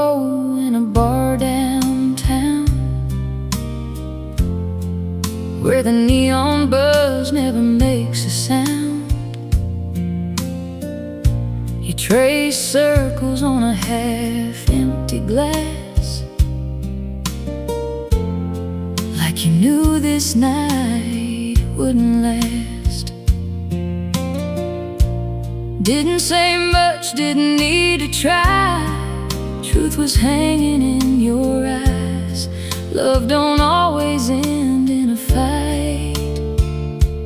row in a bar downtown, where the neon buzz never makes a sound. You trace circles on a half-empty glass, like you knew this night wouldn't last. Didn't say much, didn't need to try. Truth was hanging in your eyes. Love don't always end in a fight.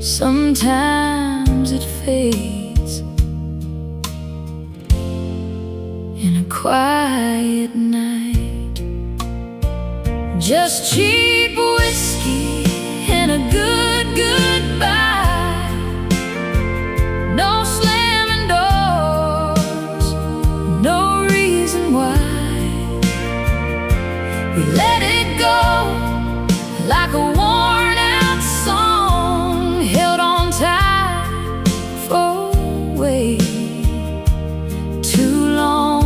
Sometimes it fades in a quiet night. Just cheap whiskey and a good goodbye. No slamming doors, no reason why. We let it go like a worn out song, held on tight for way too long.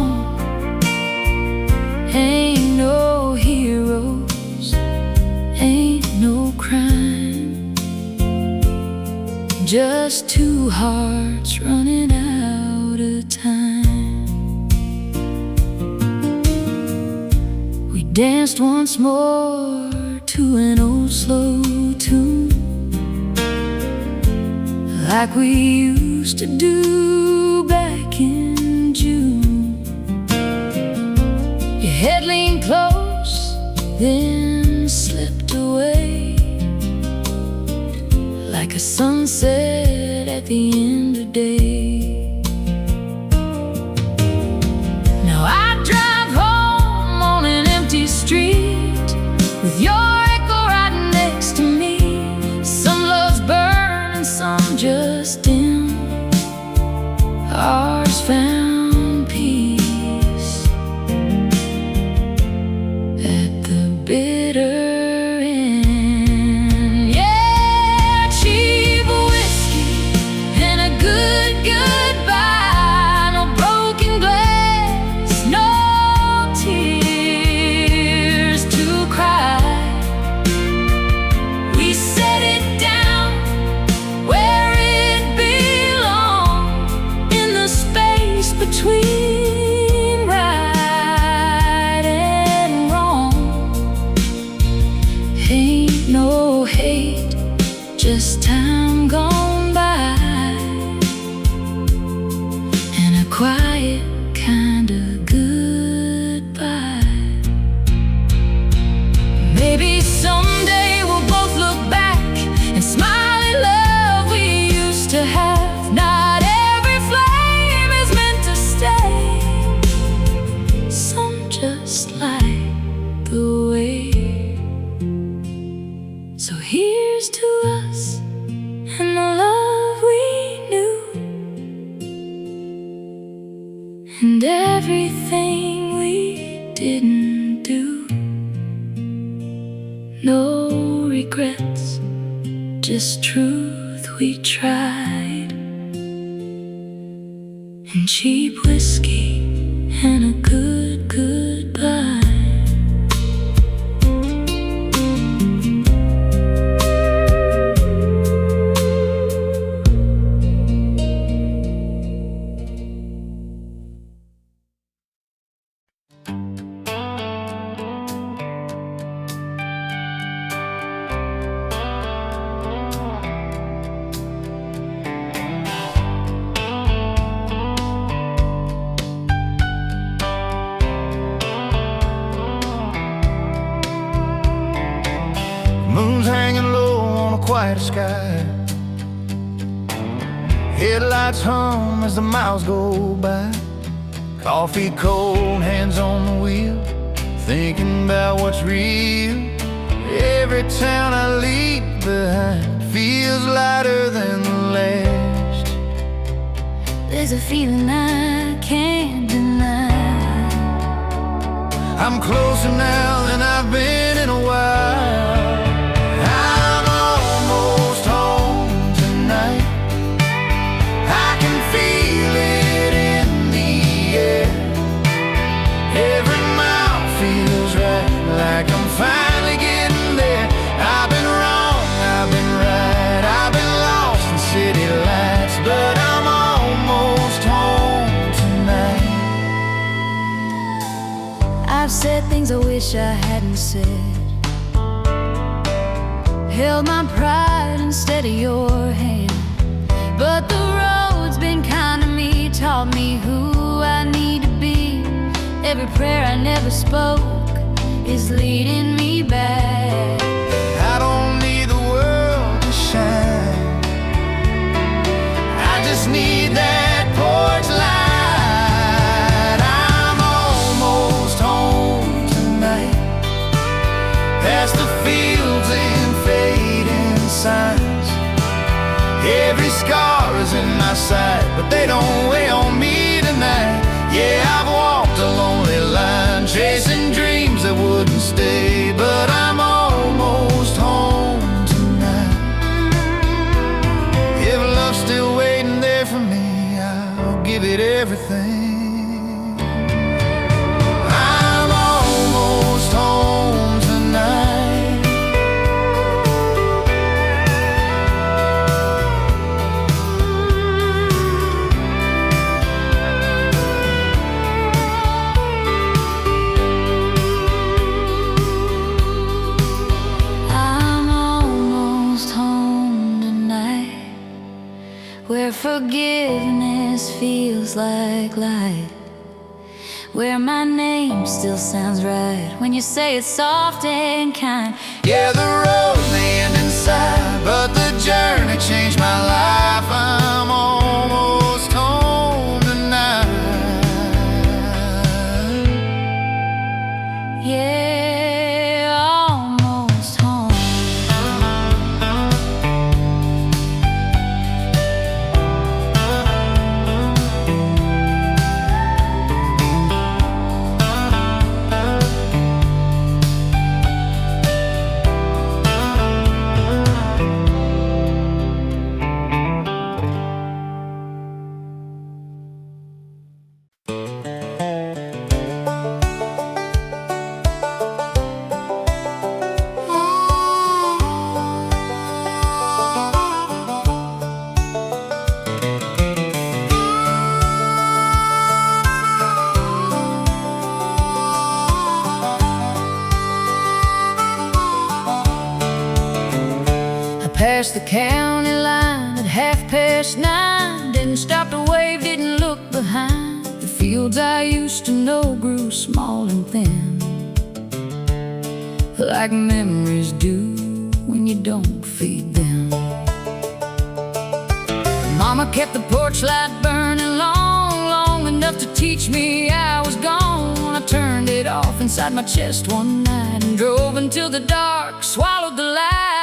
Ain't no heroes, ain't no crime, just two hearts running out of time. We danced once more to an old slow tune, like we used to do back in June. Your head leaned close, then slipped away, like a sunset at the end of day. Now I drive home on an empty street with your echo right next to me. Some loves burn and some just dim. Ours found peace at the bitter end. Yeah, cheap whiskey and a good goodbye. No broken glass, no tears to cry. We set it down where it belonged, in the space between right and wrong. Ain't no hate, just time gone by, and a quiet kind of goodbye. Maybe someday we'll both look back and smile at love we used to have. Not every flame is meant to stay, some just light the way. So here's to us and the love we knew, and everything we didn't do. No regrets, just truth we tried, and cheap whiskey and a good goodbye. Moon's hanging low on a quiet sky. Headlights hum as the miles go by. Coffee cold, hands on the wheel, thinking about what's real. Every town I leave behind feels lighter than the last. There's a feeling I can't deny. I'm closer now than I've been in a while. I'm almost home tonight. I can feel it in the air. Every mile I've said things I wish I hadn't said, held my pride instead of your hand. But the road's been kind to me, taught me who I need to be. Every prayer I never spoke is leading me back. I don't need the world to shine, I just need that porch light. I'm almost home tonight, past the fields and fading signs. Every scar is in my sight, but they don't weigh on me tonight. Yeah, I've walked a lonely line, chasing dreams that wouldn't stay, but I'm almost home tonight. If love's still waiting there for me, I'll give it everything. I'm almost home tonight. Where forgiveness feels like light, where my name still sounds right when you say it's soft and kind. Yeah, the road may end inside, but the journey changed my life. I'm almost home tonight. Yeah, almost home. Past the county line at 9:30, didn't stop to wave, didn't look behind. The fields I used to know grew small and thin, like memories do when you don't feed them. Mama kept the porch light burning long, long enough to teach me I was gone. I turned it off inside my chest one night and drove until the dark swallowed the light.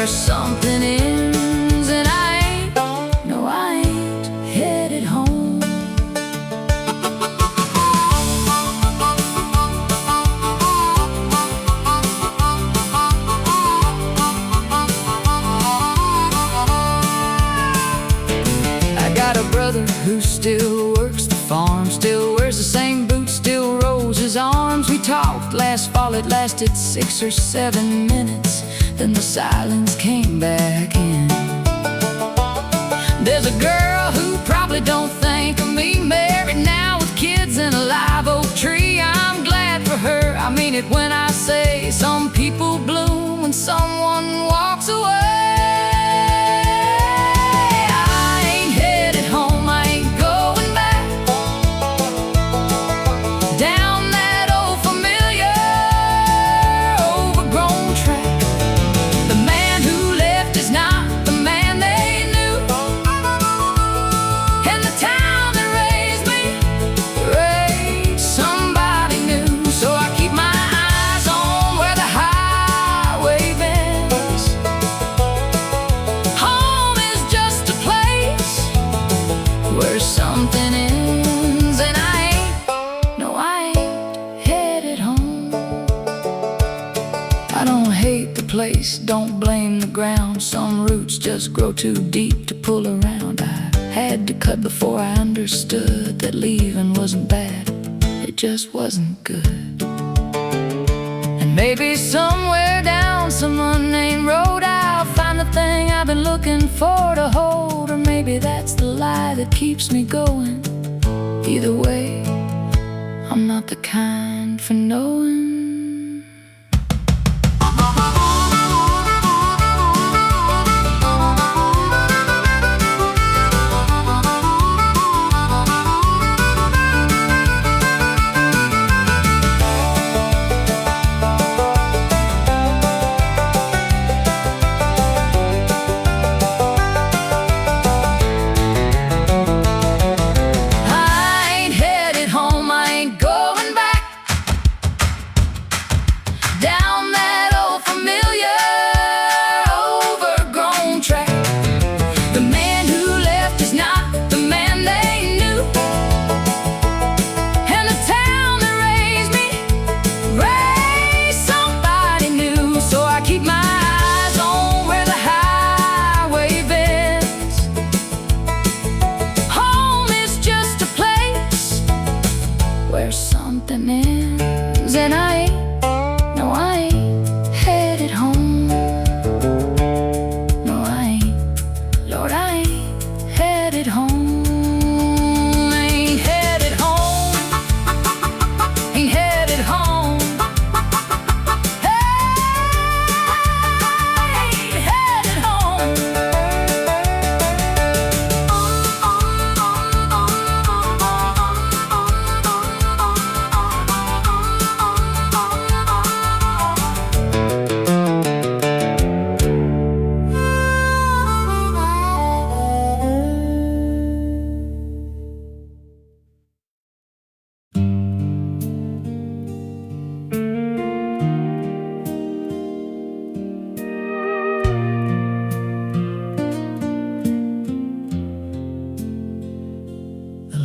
Something ends and I ain't headed home. I got a brother who still works the farm, still wears the same boots, still rolls his arms. We talked last fall, it lasted 6 or 7 minutes, then the silence came back in. There's a girl who probably don't think of me, married now with kids in a live oak tree. I'm glad for her, I mean it when I say some people bloom when someone walks away. I ain't headed home, I ain't going back down that old familiar overgrown track. The man who left is not the man they knew, and the town that raised me place. Don't blame the ground, some roots just grow too deep to pull around. I had to cut before I understood that leaving wasn't bad, it just wasn't good. And maybe somewhere down some unnamed road I'll find the thing I've been looking for to hold. Or maybe that's the lie that keeps me going. Either way, I'm not the kind for knowing. Something ends, and I ain't headed home. No, I ain't, Lord, I ain't headed home. Ain't headed home, ain't headed home. Ain't headed home.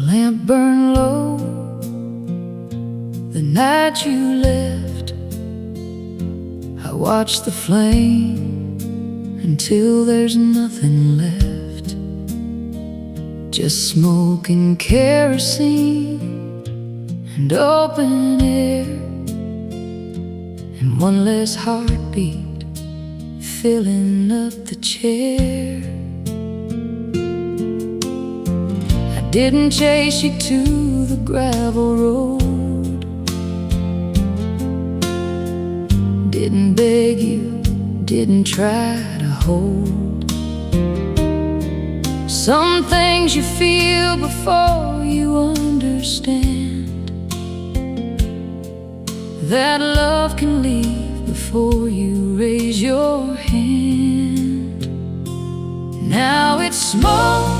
Lamp burned low the night you left. I watched the flame until there's nothing left, just smoke and kerosene and open air, and one less heartbeat filling up the chair. Didn't chase you to the gravel road, didn't beg you, didn't try to hold. Some things you feel before you understand that love can leave before you raise your hand. Now it's smoke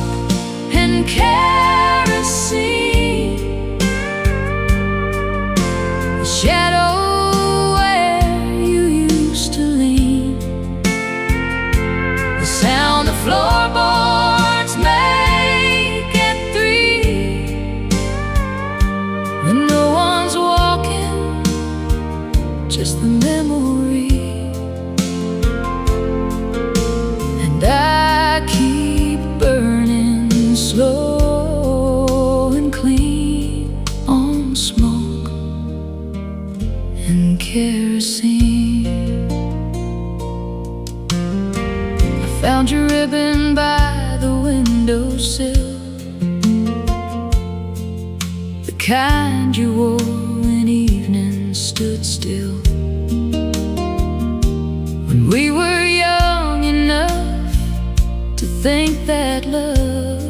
and kerosene, the shadow where you used to lean, the sound of floorboards make at 3, when no one's walking, just the memory. And I keep burning slow and clean on smoke and kerosene. I found your ribbon by the windowsill, the kind you wore when evening stood still, when we were young enough to think that love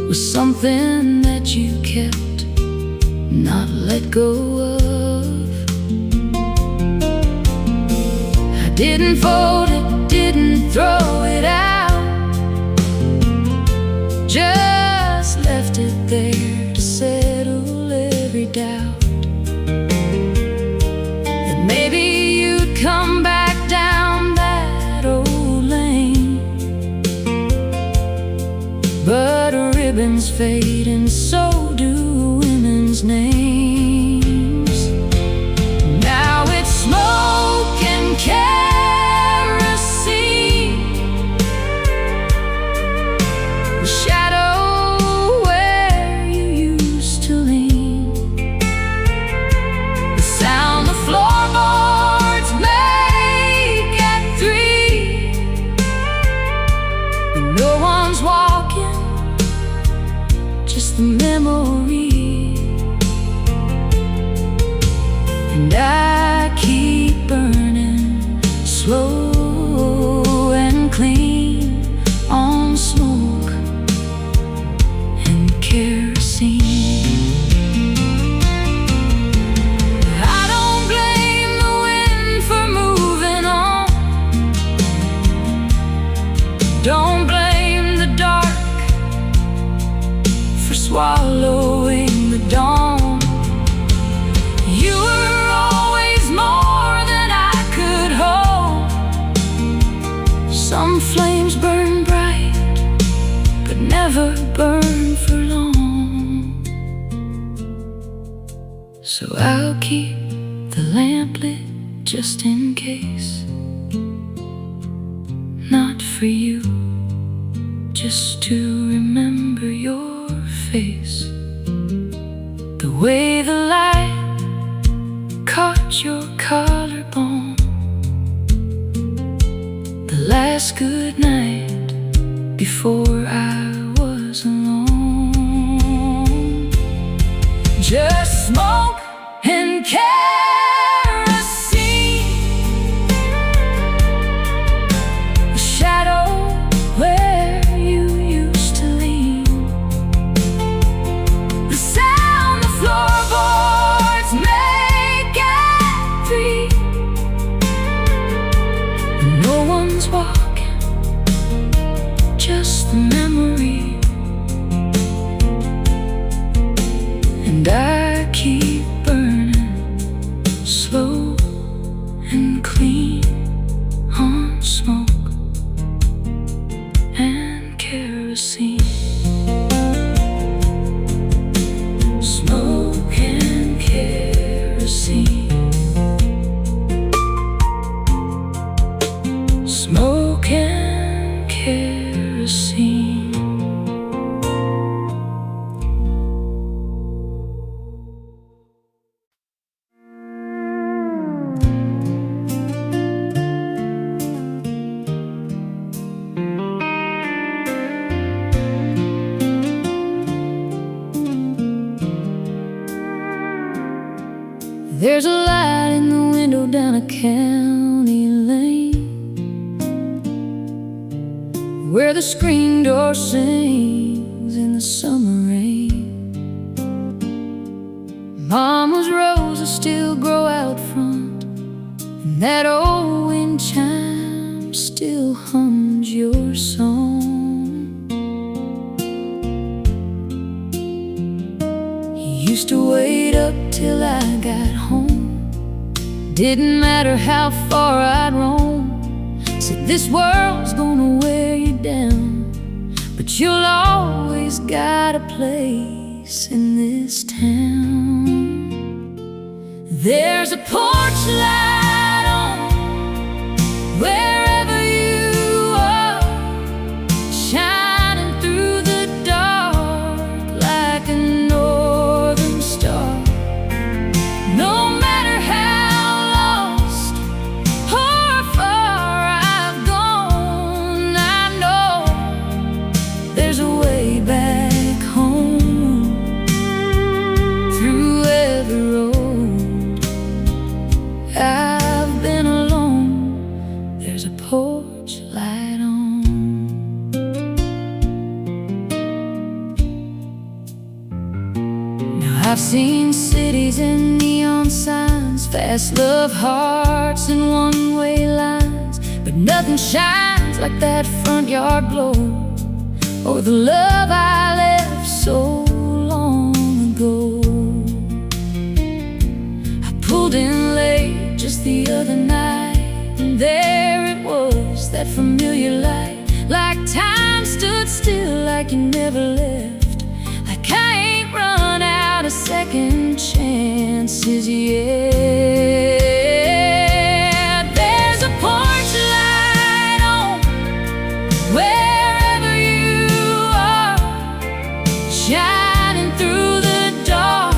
was something that you kept, not let go of. I didn't fold it, didn't throw it out, just left it there to settle every doubt, that maybe you'd come back down that old lane. But ribbons fade and so do women's names. Now it's smoke and memory, and I keep burning slow and clean on smoke and kerosene. I don't blame the wind for moving on. Don't blame the dark for swallowing the dawn. You were always more than I could hold. Some flames burn bright, but never burn for long. So I'll keep the lamp lit just in case. Not for you, just to remember your face. The way the light caught your collarbone, the last good night before I was alone. Just smoke and kerosene, a shadow where you used to lean, the sound the floorboards make at 3. No one's walking, just the memory. And I keep burning slow and clean on smoke and kerosene. Smoke and kerosene. Smoke and kerosene. There's a light in the window down a county lane, where the screen door sings in the summer rain. Mama's roses still grow out front, and that old wind chime still hums your song. He used to wait up till I got home. Didn't matter how far I'd roam. Said this world's gonna wear you down, but you'll always got a place in this town. There's a porch light on wherever you are, shining through the dark like a northern star. No matter how lost or far I've gone, I know there's a way back home through every road. I've been alone, there's a porch light on. Now I've seen cities and neon signs, fast love hearts and one-way lines, but nothing shines like that front yard glow, or the love I left so long ago. I pulled in late just the other night, and there it was, that familiar light, like time stood still, like you never left, like I ain't run out of second chances yet. There's a porch light on wherever you are, shining through the dark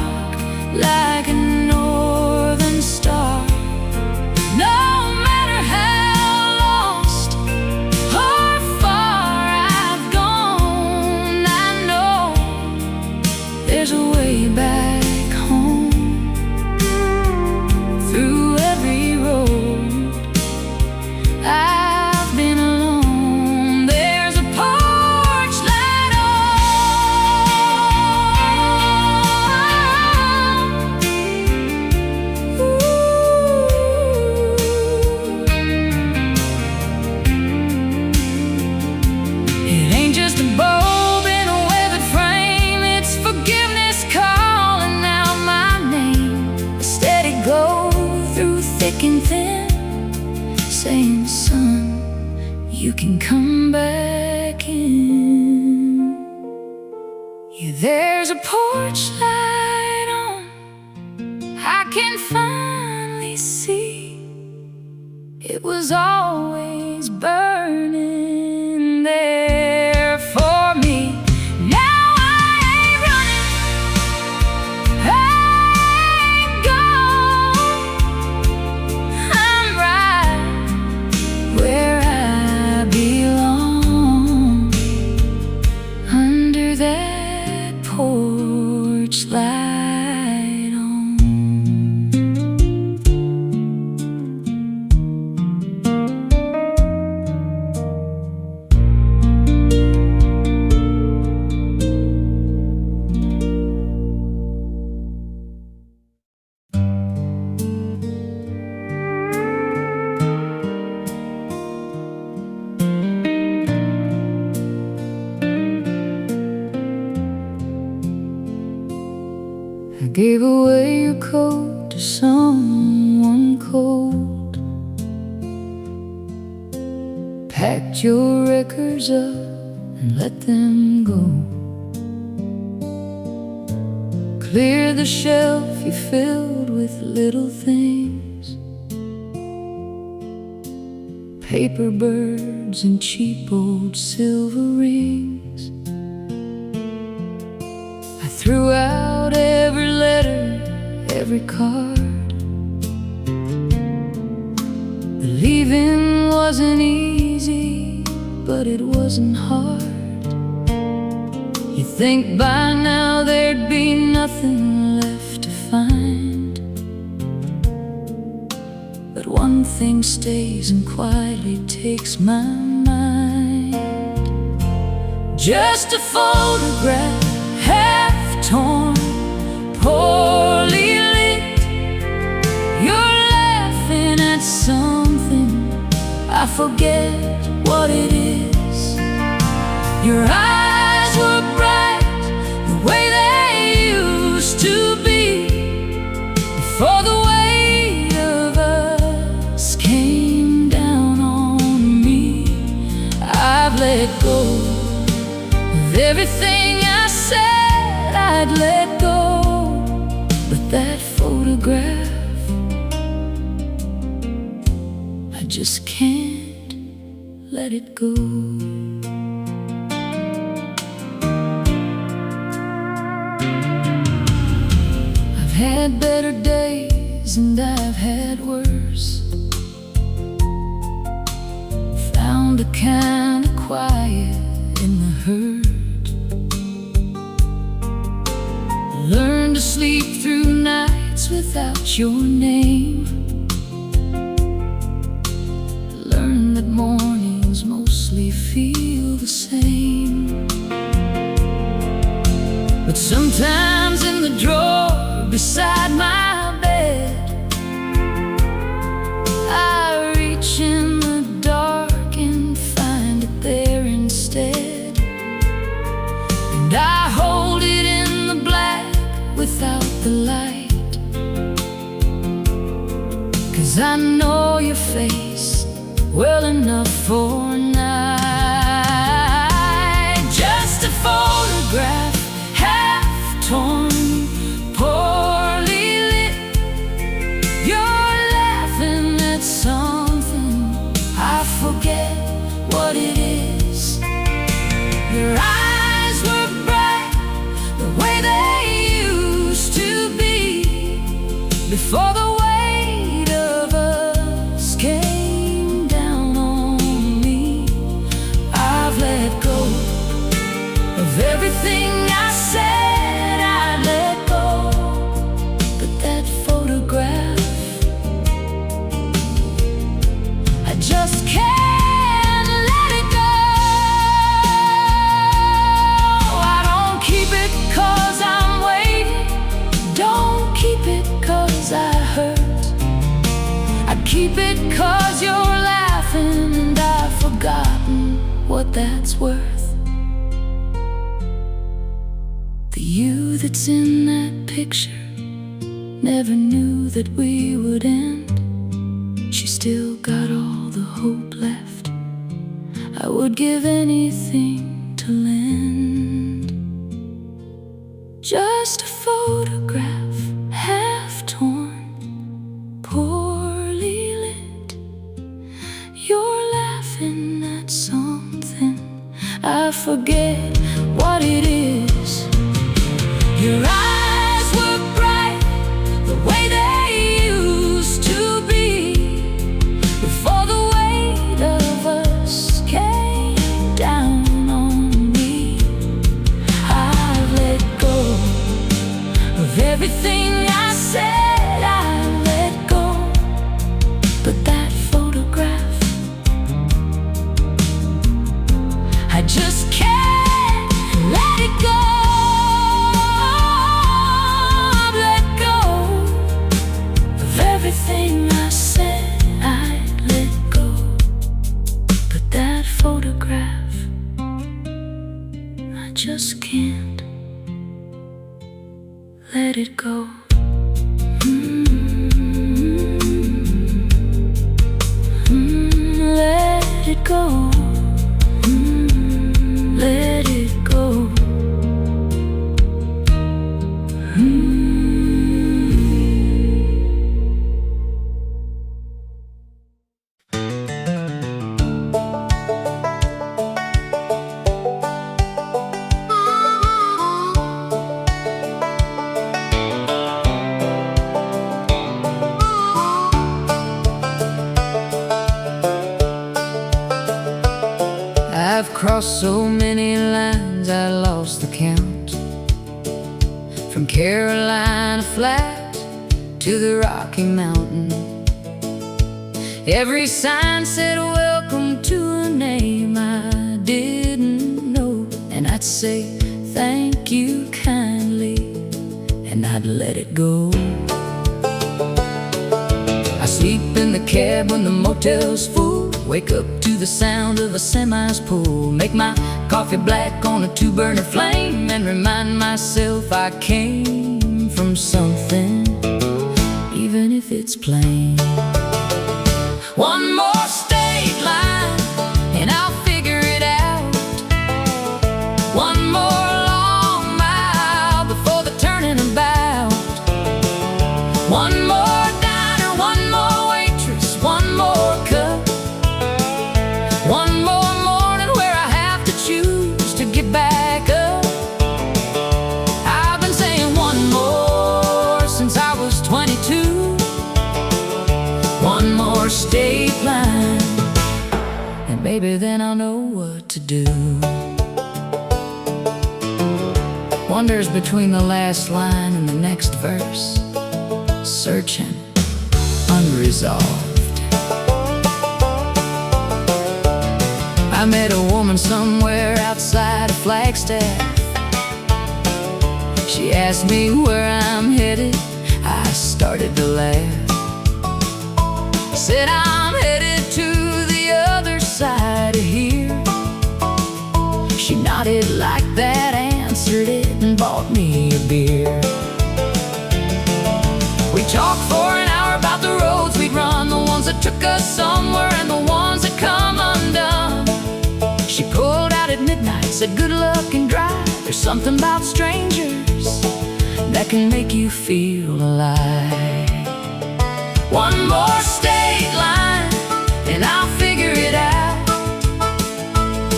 like a northern star. No matter how lost or far I've gone, I know there's a the way back home. Through every road I've been alone, there's a porch light on. It ain't just a bulb in a weathered frame, it's forgiveness calling out my name. A steady glow through thick and thin, saying, son, you can come back in. Yeah, there's a porch light on, I can finally see. It was always burning there for me. Now I ain't running, I ain't gone. I'm right where I belong, under that porch light on. I gave away your coat to someone cold, packed your records up and let them go, cleared the shelf you filled with little things, paper birds and cheap old silver rings. I threw out every letter, every card. Believing wasn't easy, but it wasn't hard. You think by now there'd be nothing left to find, but one thing stays and quietly takes my mind. Just a photograph, half-torn, poorly lit. You're laughing at something, I forget what it is. Your eyes were bright, the way they used to be, before the weight of us came down on me. I've let go of everything I said I'd let go, but that photograph, I just can't let it go. I've had better days and I've had worse, found a kind of quiet in the hurt. Learn to sleep through nights without your name. Learn that mornings mostly feel the same. But sometimes in the drawer beside my bed, I reach in the dark and find it there instead. And I hold it in the black without the light, 'cause I know your face well enough for a night. Just a photograph, half-torn, poorly lit. You're laughing at something, I forget what it is. Your eyes were bright, the way they used to be, before the weight of us came down on me. I've let go of everything I said I'd let worth. The you that's in that picture never knew that we would end. She still got all the hope left. I would give anything to lend. Just a photograph, half torn, poorly lit. You're laughing at something, I forget what it is. Your eyes were bright, the way they used to be, before the weight of us came down on me. I've let go of everything I said, I let go. But that photograph, I just can't let it go. I've let go of everything I said, I let go. But that photograph, I just can't let it go. Let it go. Let it go. I've crossed so many lines I lost the count. From Carolina flat to the Rocky Mountain, every sign said welcome to a name I didn't know. And I'd say thank you kindly, and I'd let it go. I sleep in the cab when the motel's full, wake up to the sound of a semi's pull, make my coffee black on a 2-burner flame, and remind myself I came from something, even if it's plain. One more state line and I'll figure it out. One more long mile before the turning about. One more diner, one more waitress, one more cup. One more morning where I have to choose to get back up. I've been saying one more since I was 22. One more state line, and maybe then I'll know what to do. Wanders between the last line and the next verse, searching, unresolved. I met a woman somewhere outside of Flagstaff. She asked me where I'm headed. I started to laugh. Said I'm headed to the other side of here. She nodded like that, answered it, and bought me a beer. We talked for an hour about the roads we'd run, the ones that took us somewhere and the ones that come undone. She pulled out at midnight, said good luck and drive. There's something about strangers that can make you feel alive. One more state line and I'll figure it out.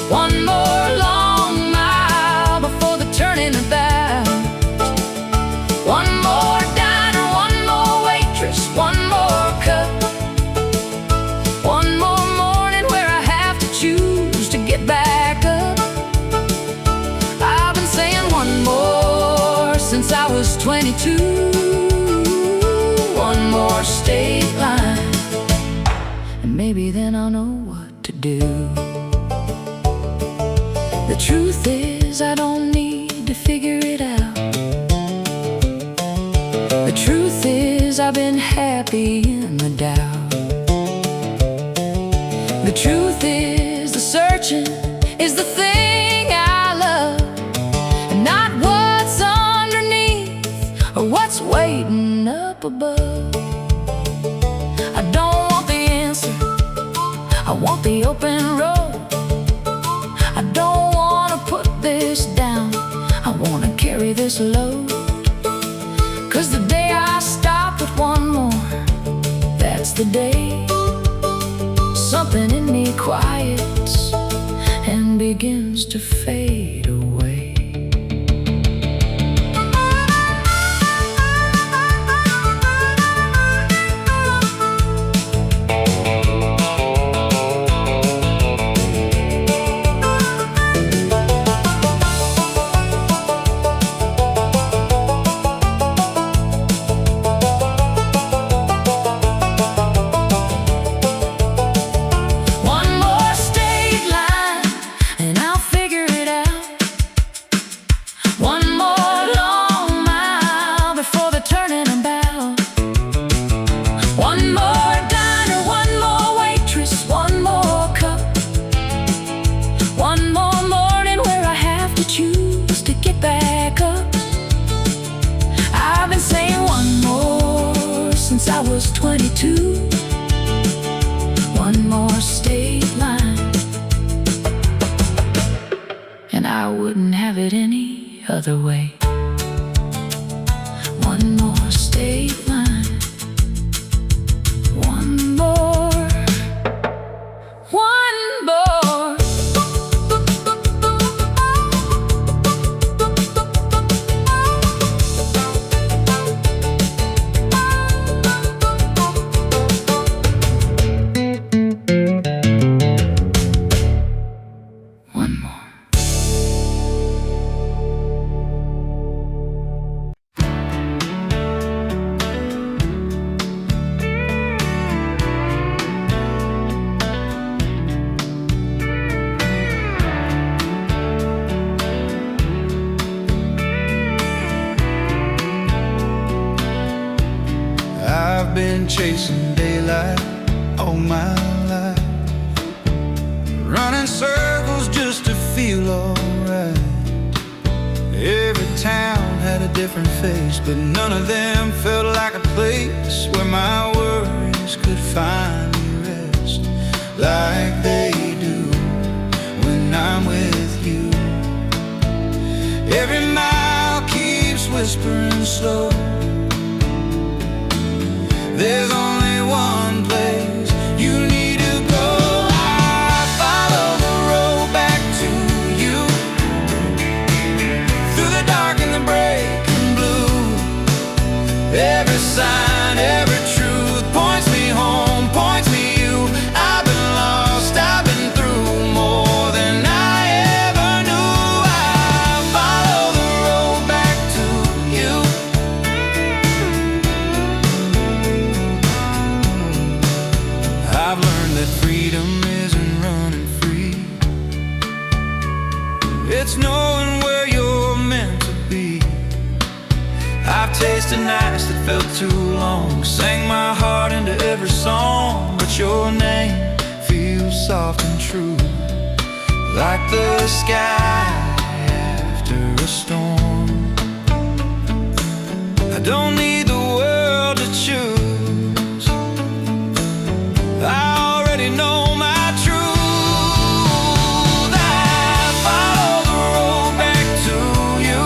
One more long mile before the turning about. One more diner, one more waitress, one more cup. One more morning where I have to choose to get back up. I've been saying one more since I was 22. One more state line, and maybe then I'll know what to do. The truth is I don't need to figure it out. The truth is I've been happy in the doubt. The truth is the searching is the thing waiting up above. I don't want the answer, I want the open road. I don't wanna put this down, I wanna carry this load. 'Cause the day I stop at one more, that's the day something in me quiets and begins to fade away. Since I was 22, one more state line, and I wouldn't have it any other way. One more state line, one more, one more. I've been chasing daylight all my life, running circles just to feel alright. Every town had a different face, but none of them felt like a place where my worries could finally rest like they do when I'm with you. Every mile keeps whispering slow, there's only one place you need to go. I follow the road back to you, through the dark and the breaking blue. Every sign, every truth points me home, points me you. I've been lost, I've been through more than I ever knew. I follow the road back to you. I've learned that freedom isn't running free, it's knowing where you're meant to be. I've tasted nights that felt too long, sang my heart into every song, but your name feels soft and true, like the sky after a storm. I don't need the world to choose, I already know my truth. I follow the road back to you.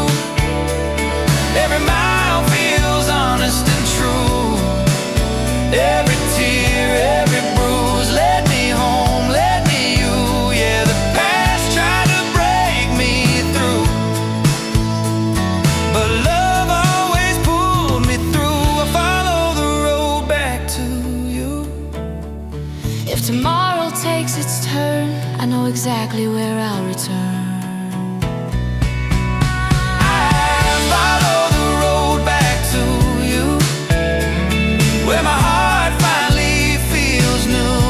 Every mile feels honest and true. Every tear, every bruise led me home, led me you. Yeah, the past tried to break me through, but love always pulled me through. I follow the road back to you. If tomorrow takes its turn, I know exactly where I'll return. I follow the road back to you, where my heart finally feels new.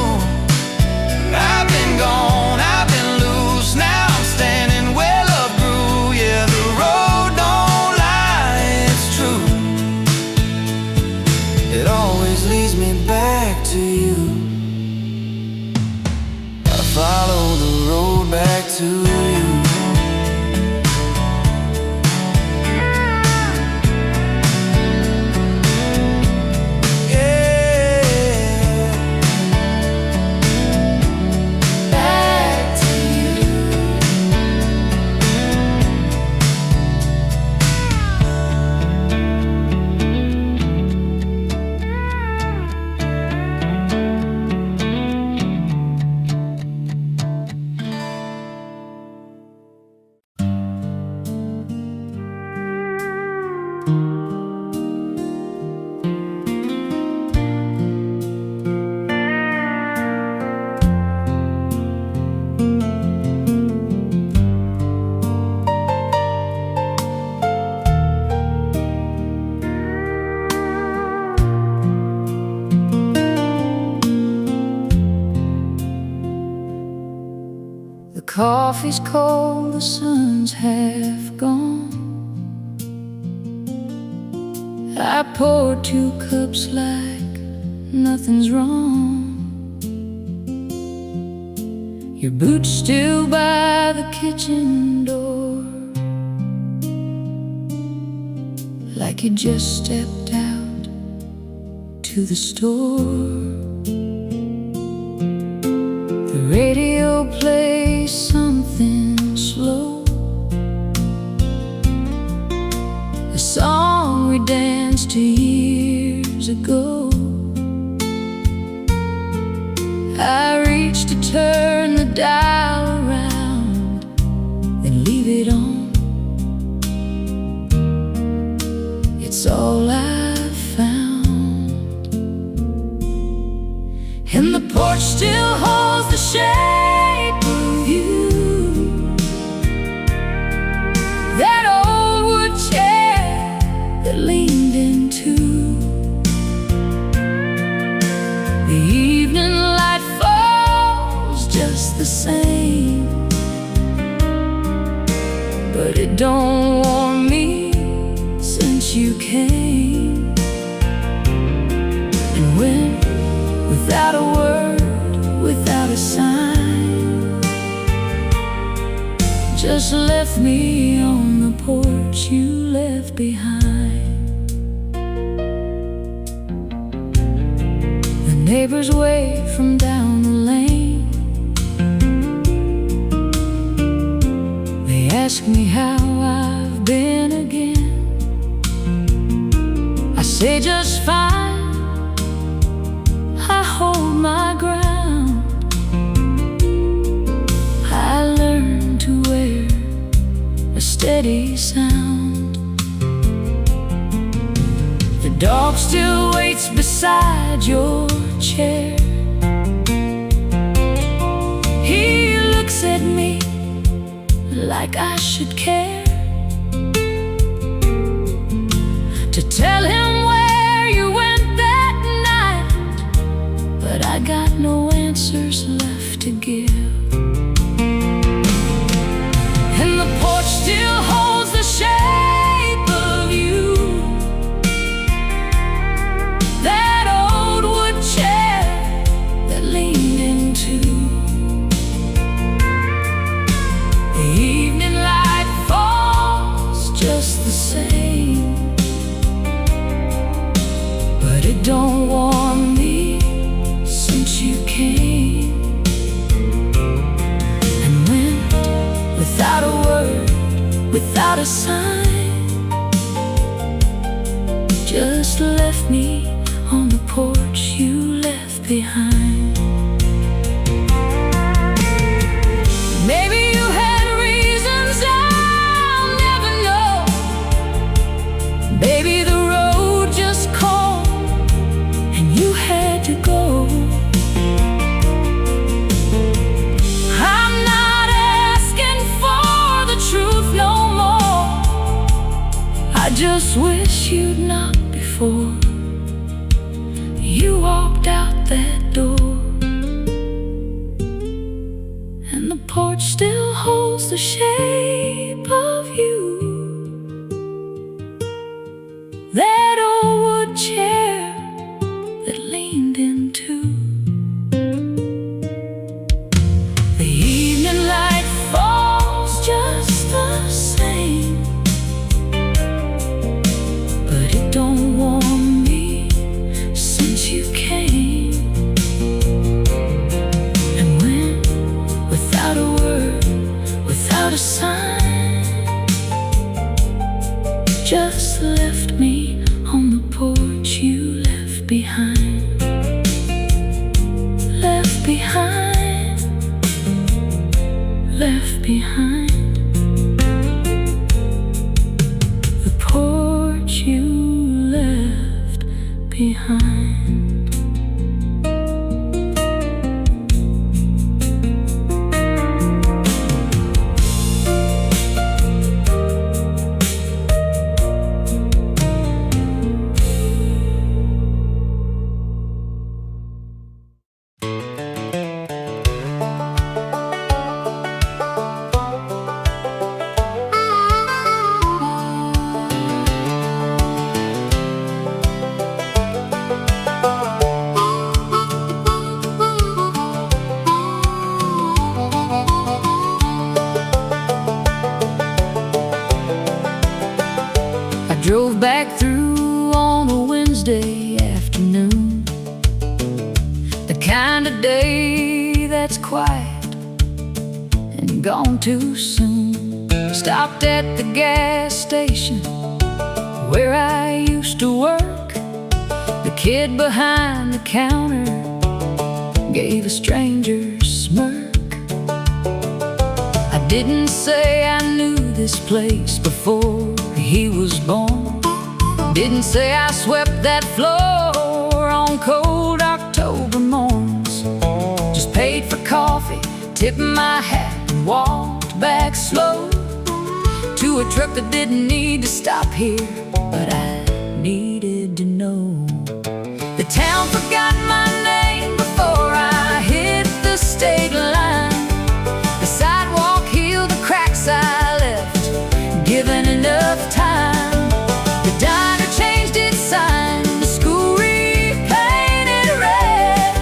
I've been gone, I've been loose, now I'm standing where love grew. Yeah, the road don't lie, it's true. It always leads me back to you. I follow the road back to coffee's cold, the sun's half gone. I pour 2 cups like nothing's wrong. Your boots still by the kitchen door, like you just stepped out to the store. The radio plays something slow, a song we danced to years ago. I reach to turn the dial around, then leave it on. It's all I've found. And the porch still holds the shape of you, that old wood chair that leaned into. The evening light falls just the same, but it don't warm me since you came. And when, without a word, without a sign, just left me on the porch you left behind. The neighbors wave from down the lane, they ask me how I've been again. I say just fine, I hold my ground. I learned to wear a steady sound. The dog still waits beside your chair. He looks at me like I should care, to tell him where you went that night, but I got no answers left to give. And the porch still holds the shape of you, that old wood chair that leaned into. The evening light falls just the same, but it don't warm me since you came. And when, without a word, without a sign, just left me on the porch you left behind. Maybe you had reasons I'll never know. Baby, the road just called and you had to go. I'm not asking for the truth no more, I just wish you'd knocked before you walked out that door. And the porch still holds the shape of you, that old wood chair that leaned into. The evening light falls just the same, but it don't warm me since you came. And when, without a word, without a sign, just left me on the porch you quiet and gone too soon. Stopped at the gas station where I used to work. The kid behind the counter gave a stranger's smirk. I didn't say I knew this place before he was born. Didn't say I swept that floor on cold October morns. Just paid for coffee, tipped my hat, and walked back slow to a truck that didn't need to stop here, but I needed to know. The town forgot my name before I hit the state line. The sidewalk healed the cracks I left, given enough time. The diner changed its sign, the school repainted red.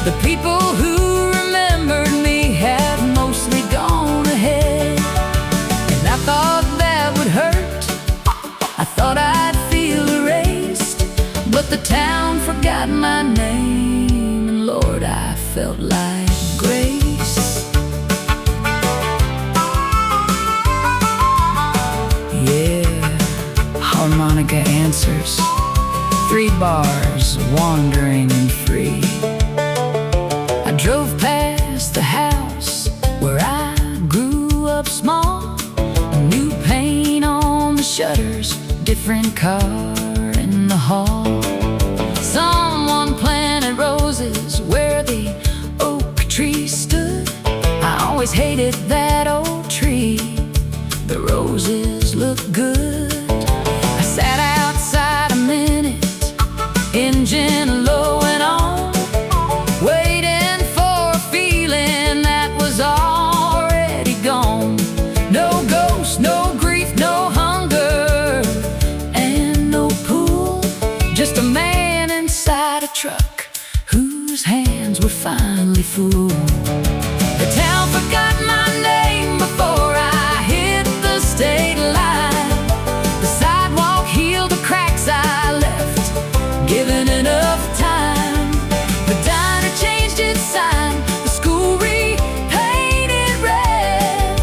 The people who remembered me have mostly gone ahead. And I thought that would hurt, I thought I'd feel erased, but the town forgot my name, and Lord, I felt like grace. Yeah, harmonica answers, 3 bars, wandering and free. I drove past the house where I grew up small. New paint on the shutters, different car in the hall. Someone planted roses where the oak tree stood. I always hated that old tree, the roses look good. I sat outside a minute, engine low and on, waiting for a feeling that was already gone. No ghost, no grief, no hunger, and no pool. Just a man inside a truck whose hands were finally full. The town forgot my name before I hit the state line. The sidewalk healed the cracks I left, given enough time. The diner changed its sign, the school repainted red.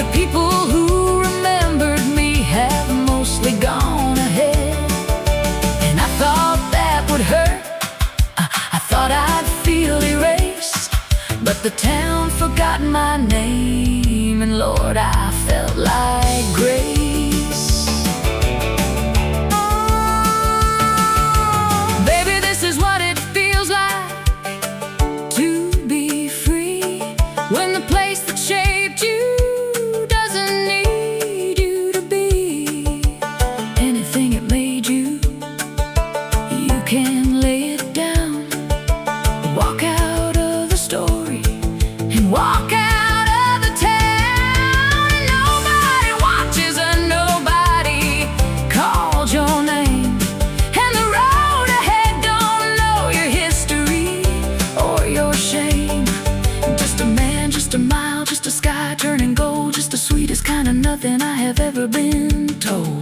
The people who remembered me have mostly gone ahead. And I thought that would hurt, I thought I'd feel erased, but the town forgot my name, and Lord, I felt like grace. Baby, this is what it feels like to be free, when the place that shaped you doesn't need you to be anything it made you. You can lay it down, walk out of the story, and walk out of the town, and nobody watches and nobody called your name. And the road ahead don't know your history or your shame. Just a man, just a mile, just a sky turning gold, just the sweetest kind of nothing I have ever been told.